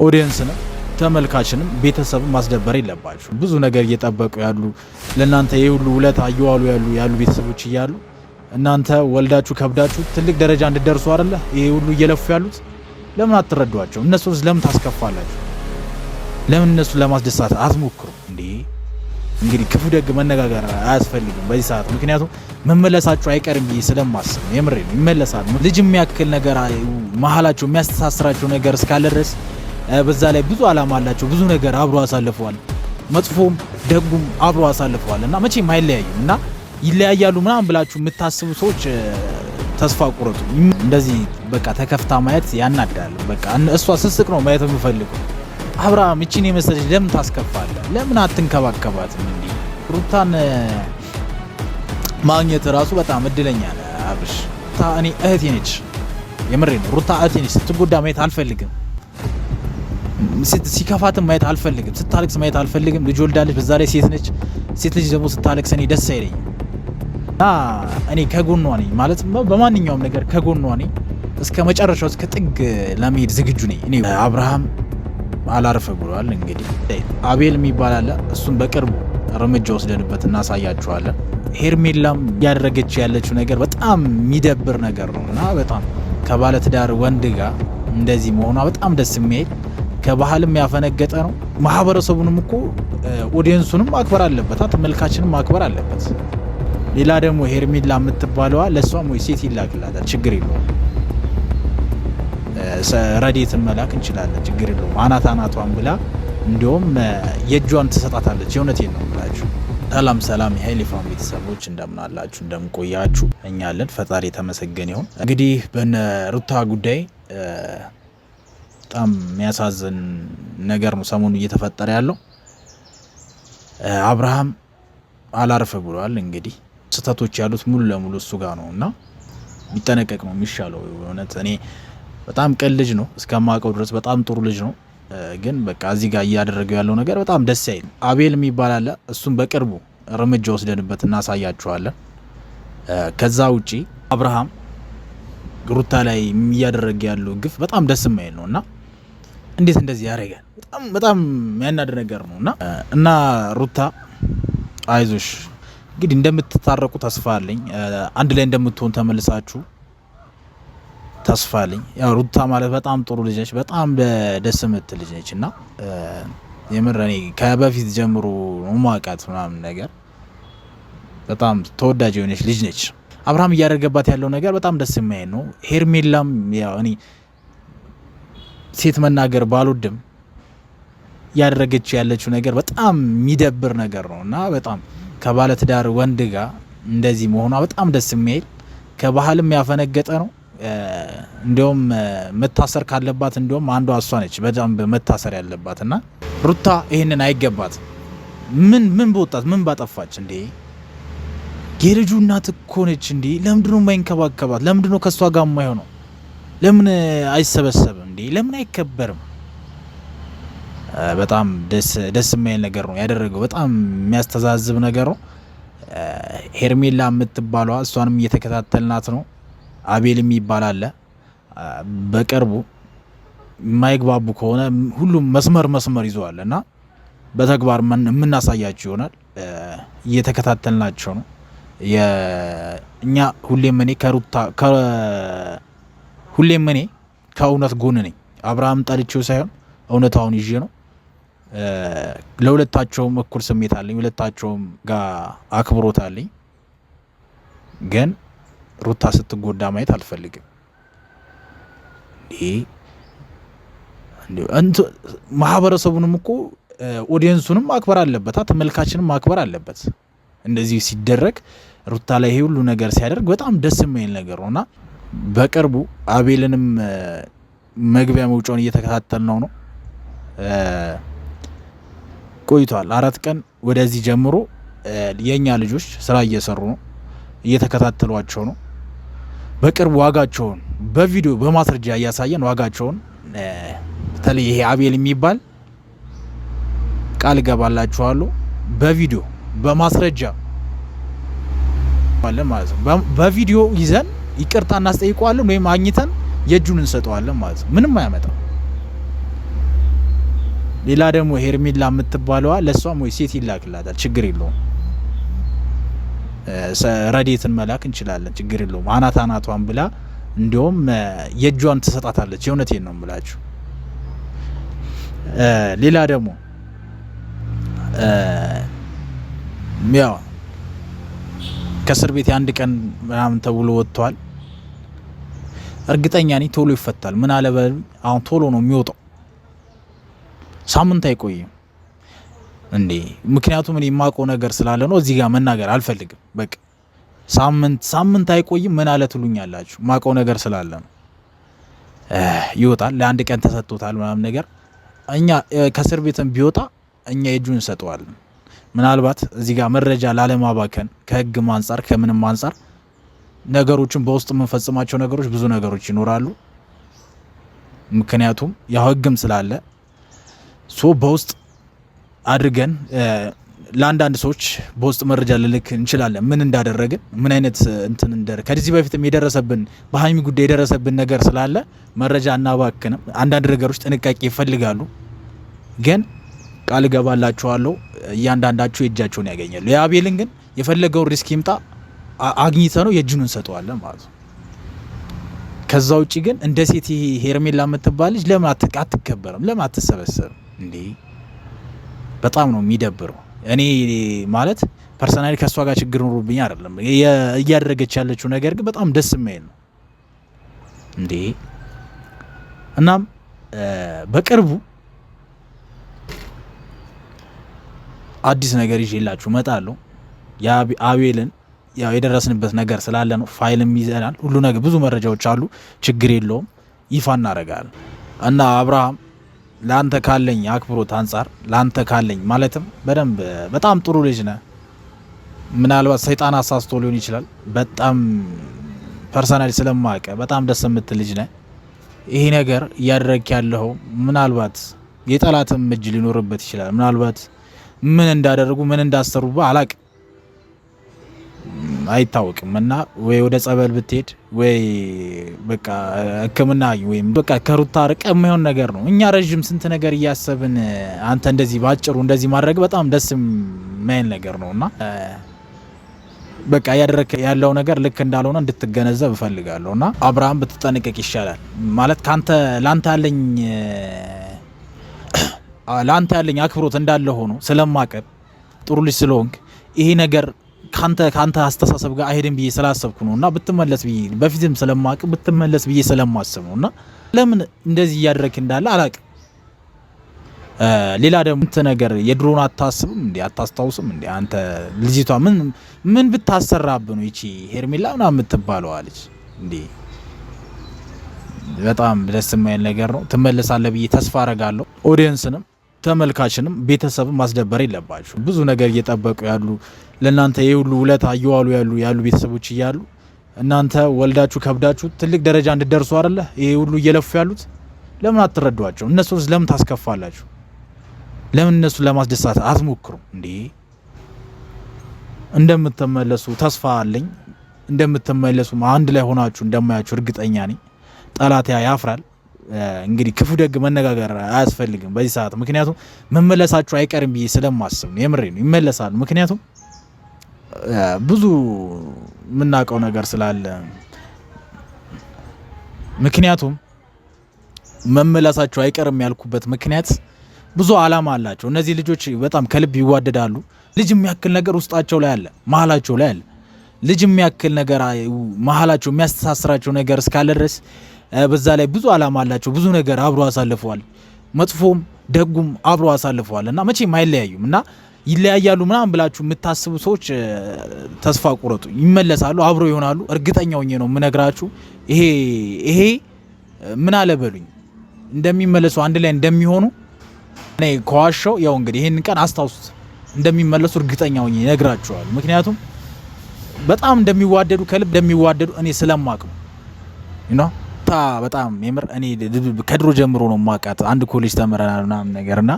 ኦዲየንስንም ተመልካችንም ቤተሰብ ማስደበር የለባችሁ። ብዙ ነገር እየጠበቁ ያሉ ለእናንተ የሁሉ ውለታ እየዋሉ ያሉ ቤተሰቦች እያሉ እናንተ ወልዳችሁ ከብዳችሁ ትልቅ ደረጃ እንድትደርሱ አይደለ ይሄ ሁሉ እየለፉ ያሉት። ለምን አትረዷቸው? እነሱስ ለምን ታስከፋላችሁ? ለምን እነሱ ለማስደሳት አትሞክሩ እንዴ? እንግዲህ ክፉ ደግ መነጋገር አያስፈልግም በዚህ ሰዓት፣ ምክንያቱም መመለሳቸው አይቀርም ብዬ ስለማስብ ነው። የምሬ ነው፣ ይመለሳሉ። ልጅ የሚያክል ነገር መሀላቸው የሚያስተሳስራቸው ነገር እስካለ ድረስ በዛ ላይ ብዙ አላማ አላቸው። ብዙ ነገር አብሮ አሳልፈዋል፣ መጥፎም ደጉም አብሮ አሳልፈዋል እና መቼም አይለያዩም እና ይለያያሉ ምናምን ብላችሁ የምታስቡ ሰዎች ተስፋ ቁረጡ። እንደዚህ በቃ ተከፍታ ማየት ያናዳል። በቃ እሷ ስስቅ ነው ማየት የምፈልገው። አብርሃም እቺን የመሰለች ለምን ታስከፋለህ? ለምን አትንከባከባትም? እንዴ ሩታን ማግኘት ራሱ በጣም እድለኛ ነህ አብርሽ። እኔ እህቴ ነች፣ የምሬ ነው። ሩታ እህቴ ነች። ስትጎዳ ማየት አልፈልግም። ሲከፋትም ማየት አልፈልግም። ስታለቅስ ማየት አልፈልግም። ልጅ ወልዳለች፣ በዛ ላይ ሴት ነች። ሴት ልጅ ደግሞ ስታለቅስ እኔ ደስ አይለኝም እና እኔ ከጎኗ ነኝ ማለት በማንኛውም ነገር ከጎኗ ነኝ። እስከ መጨረሻው እስከ ጥግ ለመሄድ ዝግጁ ነኝ። እኔ አብርሃም አላርፈ ብሏል። እንግዲህ አቤል የሚባል አለ። እሱን በቅርቡ እርምጃ ወስደንበት እናሳያችኋለን። ሄርሜላም እያደረገች ያለችው ነገር በጣም የሚደብር ነገር ነው እና በጣም ከባለትዳር ወንድ ጋር እንደዚህ መሆኗ በጣም ደስ የሚል ከባህልም ያፈነገጠ ነው። ማህበረሰቡንም እኮ ኦዲየንሱንም ማክበር አለበት፣ ተመልካችንም ማክበር አለበት። ሌላ ደግሞ ሄርሜላ የምትባለዋ ለሷም ወይ ሴት ይላክላታል፣ ችግር የለውም። ረዴትን መላክ እንችላለን፣ ችግር የለውም። አናቷን ብላ እንዲሁም የእጇን ትሰጣታለች። የእውነቴን ነው ብላችሁ። ሰላም ሰላም የሀይሌ ፋም ቤተሰቦች እንደምን አላችሁ? እንደምን ቆያችሁ? እኛ አለን፣ ፈጣሪ የተመሰገነ ይሁን። እንግዲህ በነ ሩታ ጉዳይ በጣም የሚያሳዝን ነገር ነው ሰሞኑ እየተፈጠረ ያለው። አብርሃም አላርፈ ብሏል። እንግዲህ ስህተቶች ያሉት ሙሉ ለሙሉ እሱ ጋር ነው እና ቢጠነቀቅ ነው የሚሻለው። እውነት እኔ በጣም ቅን ልጅ ነው እስከማውቀው ድረስ በጣም ጥሩ ልጅ ነው። ግን በቃ እዚህ ጋር እያደረገው ያለው ነገር በጣም ደስ አይል። አቤል የሚባል አለ። እሱም በቅርቡ እርምጃ ወስደንበት እናሳያችኋለን። ከዛ ውጪ አብርሃም ሩታ ላይ እያደረገ ያለው ግፍ በጣም ደስ የማይል ነው እና እንዴት እንደዚህ ያደርጋል? በጣም የሚያናድ ነገር ነው እና ሩታ አይዞሽ፣ እንግዲህ እንደምትታረቁ ተስፋ አለኝ። አንድ ላይ እንደምትሆን ተመልሳችሁ ተስፋ አለኝ። ያው ሩታ ማለት በጣም ጥሩ ልጅ ነች፣ በጣም ደስ የምትል ልጅ ነች እና የምር እኔ ከበፊት ጀምሮ ማውቃት ምናምን ነገር በጣም ተወዳጅ የሆነች ልጅ ነች። አብርሃም እያደረገባት ያለው ነገር በጣም ደስ የማይል ነው። ሄርሜላም ያው እኔ ሴት መናገር ባልወድም ያደረገች ያለችው ነገር በጣም የሚደብር ነገር ነው እና በጣም ከባለትዳር ወንድ ጋር እንደዚህ መሆኗ በጣም ደስ የሚል ከባህልም ያፈነገጠ ነው። እንዲሁም መታሰር ካለባት እንዲሁም አንዷ እሷ ነች በጣም መታሰር ያለባት እና ሩታ ይሄንን አይገባት። ምን በወጣት ምን ባጠፋች እንዴ? የልጁ እናት እኮ ነች እንዴ? ለምንድነው የማይንከባከባት? ለምንድነው ከሷ ጋር የማይሆነው? ለምን አይሰበሰብም እንዴ? ለምን አይከበርም? በጣም ደስ የማይል ነገር ነው ያደረገው። በጣም የሚያስተዛዝብ ነገር ነው። ሄርሜላ የምትባለዋ እሷንም እየተከታተልናት ነው። አቤል የሚባል አለ። በቅርቡ የማይግባቡ ከሆነ ሁሉም መስመር ይዘዋል እና በተግባር የምናሳያቸው ይሆናል። እየተከታተልናቸው ነው። እኛ ሁሌም እኔ ከእውነት ጎን ነኝ። አብርሃም ጠልቼው ሳይሆን እውነታውን ይዤ ነው። ለሁለታቸውም እኩል ስሜት አለኝ። ሁለታቸውም ጋር አክብሮት አለኝ። ግን ሩታ ስትጎዳ ማየት አልፈልግም። ማህበረሰቡንም እኮ ኦዲየንሱንም ማክበር አለበት፣ ተመልካችንም ማክበር አለበት። እንደዚህ ሲደረግ ሩታ ላይ ይሄ ሁሉ ነገር ሲያደርግ በጣም ደስ የማይል ነገር ነውና በቅርቡ አቤልንም መግቢያ መውጫውን እየተከታተል ነው ቆይቷል። 4 ቀን ወደዚህ ጀምሮ የኛ ልጆች ስራ እየሰሩ ነው፣ እየተከታተሏቸው ነው። በቅርቡ ዋጋቸውን በቪዲዮ በማስረጃ እያሳየን ዋጋቸውን በተለይ ይሄ አቤል የሚባል ቃል ገባላችኋለሁ በቪዲዮ በማስረጃ ማለት ነው። በቪዲዮ ይዘን ይቅርታ እናስጠይቀዋለን ወይም አግኝተን የእጁን እንሰጠዋለን ማለት ነው። ምንም አያመጣም። ሌላ ደግሞ ሄርሜላ የምትባለዋ ለሷም ወይ ሴት ይላክላታል፣ ችግር የለውም። ረዴትን መላክ እንችላለን፣ ችግር የለውም። አናቷን ብላ እንዲሁም የእጇን ትሰጣታለች። የእውነቴን ነው የምላችሁ። ሌላ ደግሞ ያው ከእስር ቤት የአንድ ቀን ምናምን ተብሎ ወጥቷል። እርግጠኛ ነኝ ቶሎ ይፈታል። ምን አለ አሁን ቶሎ ነው የሚወጣው፣ ሳምንት አይቆይም እንዴ። ምክንያቱም እኔ የማውቀው ነገር ስላለ ነው እዚህ ጋር መናገር አልፈልግም። በቃ ሳምንት አይቆይም። ምን አለ ትሉኛላችሁ? የማውቀው ነገር ስላለ ነው። ይወጣል። ለአንድ ቀን ተሰጥቶታል ምናምን ነገር። እኛ ከእስር ቤትም ቢወጣ እኛ የእጁን እንሰጠዋለን። ምናልባት እዚህ ጋር መረጃ ላለማባከን ከህግም አንጻር ከምንም አንጻር ነገሮችን በውስጥ የምንፈጽማቸው ነገሮች ብዙ ነገሮች ይኖራሉ። ምክንያቱም ያው ህግም ስላለ በውስጥ አድርገን ለአንዳንድ ሰዎች በውስጥ መረጃ ልልክ እንችላለን። ምን እንዳደረግን ምን አይነት እንትን ከዚህ በፊትም የደረሰብን በሀይሚ ጉዳይ የደረሰብን ነገር ስላለ መረጃ እናባክንም። አንዳንድ ነገሮች ጥንቃቄ ይፈልጋሉ። ግን ቃል እገባላችኋለሁ እያንዳንዳችሁ የእጃቸውን ያገኛሉ። የአቤልን ግን የፈለገውን ሪስክ ይምጣ አግኝተ ነው የእጁን እንሰጠዋለን ማለት ነው። ከዛ ውጪ ግን እንደ ሴት ሄርሜላ የምትባል ልጅ ለምን አትከበርም? ለምን አትሰበሰብም እንዴ? በጣም ነው የሚደብረው። እኔ ማለት ፐርሰናሊ ከሷ ጋር ችግር ኖሮብኝ አይደለም፣ እያደረገች ያለችው ነገር ግን በጣም ደስ የማይል ነው እንዴ። እናም በቅርቡ አዲስ ነገር ይዤላችሁ እመጣለሁ። የአቤልን ያው የደረስንበት ነገር ስላለ ነው። ፋይልም ይዘናል፣ ሁሉ ነገር ብዙ መረጃዎች አሉ። ችግር የለውም ይፋ እናደርጋለን። እና አብርሃም ላንተ ካለኝ አክብሮት አንጻር ላንተ ካለኝ ማለትም በደንብ በጣም ጥሩ ልጅ ነህ። ምናልባት ሰይጣን አሳስቶ ሊሆን ይችላል። በጣም ፐርሰናሊ ስለማቀ በጣም ደስ የምትል ልጅ ነህ። ይሄ ነገር እያደረክ ያለው ምናልባት የጠላትም እጅ ሊኖርበት ይችላል። ምናልባት ምን እንዳደረጉ ምን እንዳሰሩባ አላቅ አይታወቅም። እና ወይ ወደ ጸበል ብትሄድ ወይ በቃ ሕክምና ወይም በቃ ከሩታ ርቀ የማይሆን ነገር ነው። እኛ ረጅም ስንት ነገር እያሰብን አንተ እንደዚህ ባጭሩ እንደዚህ ማድረግ በጣም ደስ የማይል ነገር ነውና በቃ ያደረክ ያለው ነገር ልክ እንዳልሆነ እንድትገነዘብ እፈልጋለሁና አብርሃም ብትጠነቀቅ ይሻላል። ማለት ላንተ ያለኝ አክብሮት እንዳለ ሆኖ ስለማቀር ጥሩ ልጅ ስለሆንክ ይሄ ነገር ካንተ አስተሳሰብ ጋር አይሄድም ብዬ ስላሰብኩ ነውና ብትመለስ ብዬ በፊትም ስለማቅ ብትመለስ ብዬ ስለማስብ ነውና ለምን እንደዚህ እያደረክ እንዳለ አላቅም። ሌላ ደግሞ እንት ነገር የድሮን አታስብም እንዴ? አታስታውስም እንዴ? አንተ ልጅቷ ምን ብታሰራብ ነው ይቺ ሄርሜላ ምናምን የምትባለው አለች እንዴ? በጣም ደስ የማይል ነገር ነው። ትመለሳለህ ብዬ ተስፋ አረጋለሁ። ኦዲየንስንም ተመልካችንም ቤተሰብም ማስደበር የለባችሁ። ብዙ ነገር እየጠበቁ ያሉ ለእናንተ የሁሉ ውለታ እየዋሉ ያሉ ቤተሰቦች እያሉ እናንተ ወልዳችሁ ከብዳችሁ ትልቅ ደረጃ እንድደርሱ አይደለ ይሄ ሁሉ እየለፉ ያሉት። ለምን አትረዷቸው? እነሱስ ለምን ታስከፋላችሁ? ለምን እነሱ ለማስደሳት አትሞክሩ እንዴ? እንደምትመለሱ ተስፋ አለኝ። እንደምትመለሱ አንድ ላይ ሆናችሁ እንደማያችሁ እርግጠኛ ነኝ። ጠላት ያፍራል። እንግዲህ ክፉ ደግ መነጋገር አያስፈልግም በዚህ ሰዓት። ምክንያቱም መመለሳችሁ አይቀርም ብዬ ስለማስብ ነው። የምሬ ነው፣ ይመለሳሉ። ምክንያቱም ብዙ የምናውቀው ነገር ስላለ ምክንያቱም መመለሳችሁ አይቀርም ያልኩበት ምክንያት ብዙ አላማ አላቸው። እነዚህ ልጆች በጣም ከልብ ይዋደዳሉ። ልጅ የሚያክል ነገር ውስጣቸው ላይ አለ፣ መሀላቸው ላይ አለ። ልጅ የሚያክል ነገር መሀላቸው የሚያስተሳስራቸው ነገር እስካለ ድረስ በዛ ላይ ብዙ አላማ አላቸው። ብዙ ነገር አብሮ አሳልፈዋል። መጥፎም ደጉም አብሮ አሳልፈዋል እና መቼም አይለያዩም እና ይለያያሉ ምናምን ብላችሁ የምታስቡ ሰዎች ተስፋ ቁረጡ። ይመለሳሉ፣ አብሮ ይሆናሉ። እርግጠኛ ሆኜ ነው የምነግራችሁ። ይሄ ምን አለ በሉኝ እንደሚመለሱ አንድ ላይ እንደሚሆኑ እኔ ከዋሻው ያው እንግዲህ ይሄን ቀን አስታውሱት። እንደሚመለሱ እርግጠኛ ሆኜ እነግራችኋለሁ። ምክንያቱም በጣም እንደሚዋደዱ ከልብ እንደሚዋደዱ እኔ ስለማቅ ነው። በጣም የምር እኔ ከድሮ ጀምሮ ነው ማቃት። አንድ ኮሌጅ ተመረናል ምናምን ነገርና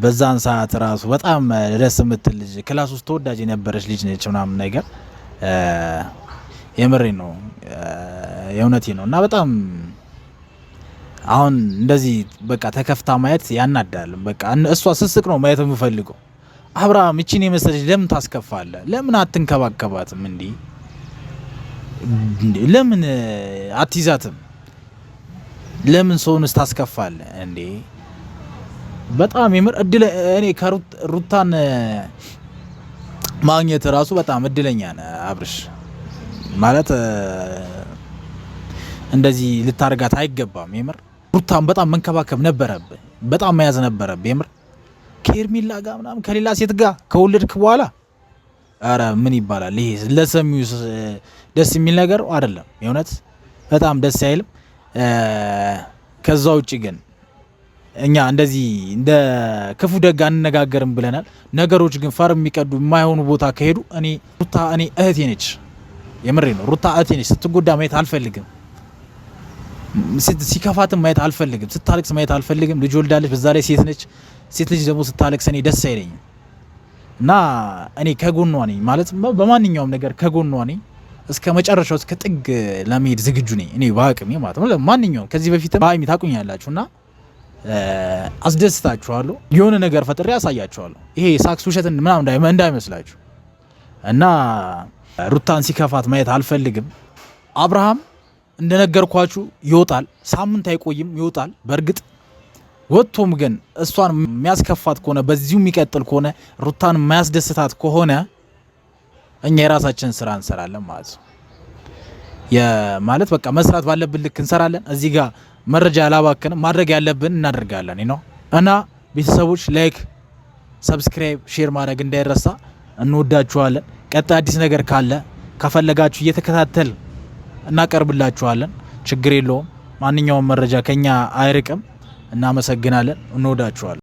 በዛን ሰዓት ራሱ በጣም ደስ የምትል ልጅ ክላስ ውስጥ ተወዳጅ የነበረች ልጅ ነች ምናምን ነገር የምሬ ነው የእውነቴ ነው። እና በጣም አሁን እንደዚህ በቃ ተከፍታ ማየት ያናዳል። በቃ እሷ ስስቅ ነው ማየት የምፈልገው። አብርሃም እቺን የመሰለች ለምን ታስከፋለህ? ለምን አትንከባከባትም? ለምን አትይዛትም? ለምን ሰውንስ ታስከፋለህ እንዴ? በጣም የምር እኔ ከሩታን ማግኘት ራሱ በጣም እድለኛ ነህ አብርሽ። ማለት እንደዚህ ልታርጋት አይገባም። የምር ሩታን በጣም መንከባከብ ነበረብህ፣ በጣም መያዝ ነበረብህ። የምር ከኤርሚላ ጋር ምናምን ከሌላ ሴት ጋር ከወለድክ በኋላ አረ ምን ይባላል ይሄ? ለሰሚው ደስ የሚል ነገር አይደለም። የእውነት በጣም ደስ አይልም። ከዛ ውጪ ግን እኛ እንደዚህ እንደ ክፉ ደግ አንነጋገርም ብለናል። ነገሮች ግን ፈር የሚቀዱ የማይሆኑ ቦታ ከሄዱ ሩታ እህቴ ነች። የምሬ ነው። ሩታ እህቴ ነች። ስትጎዳ ማየት አልፈልግም። ሲከፋትም ማየት አልፈልግም። ስታለቅስ ማየት አልፈልግም። ልጅ ወልዳለች፣ በዛ ላይ ሴት ነች። ሴት ልጅ ደግሞ ስታለቅስ እኔ ደስ አይለኝም እና እኔ ከጎኗ ነኝ ማለት በማንኛውም ነገር ከጎኗ ነኝ። እስከ መጨረሻው እስከ ጥግ ለመሄድ ዝግጁ ነኝ እኔ በአቅሜ ማለት ነው። ማንኛውም ከዚህ በፊት ባይሚ ታቁኛላችሁና አስደስታችኋለሁ። የሆነ ነገር ፈጥሬ ያሳያችኋለሁ። ይሄ ሳክስ ውሸት ምናምን እንዳይመስላችሁ እና ሩታን ሲከፋት ማየት አልፈልግም። አብርሃም እንደነገርኳችሁ ይወጣል፣ ሳምንት አይቆይም፣ ይወጣል። በእርግጥ ወጥቶም ግን እሷን የሚያስከፋት ከሆነ በዚሁ የሚቀጥል ከሆነ ሩታን የማያስደስታት ከሆነ እኛ የራሳችንን ስራ እንሰራለን ማለት ነው። ማለት በቃ መስራት ባለብን ልክ እንሰራለን። እዚህ ጋር መረጃ ያላባከንም ማድረግ ያለብን እናደርጋለን ነው እና ቤተሰቦች ላይክ፣ ሰብስክራይብ፣ ሼር ማድረግ እንዳይረሳ። እንወዳችኋለን። ቀጣይ አዲስ ነገር ካለ ከፈለጋችሁ እየተከታተል እናቀርብላችኋለን። ችግር የለውም። ማንኛውም መረጃ ከኛ አይርቅም። እናመሰግናለን። እንወዳችኋለን።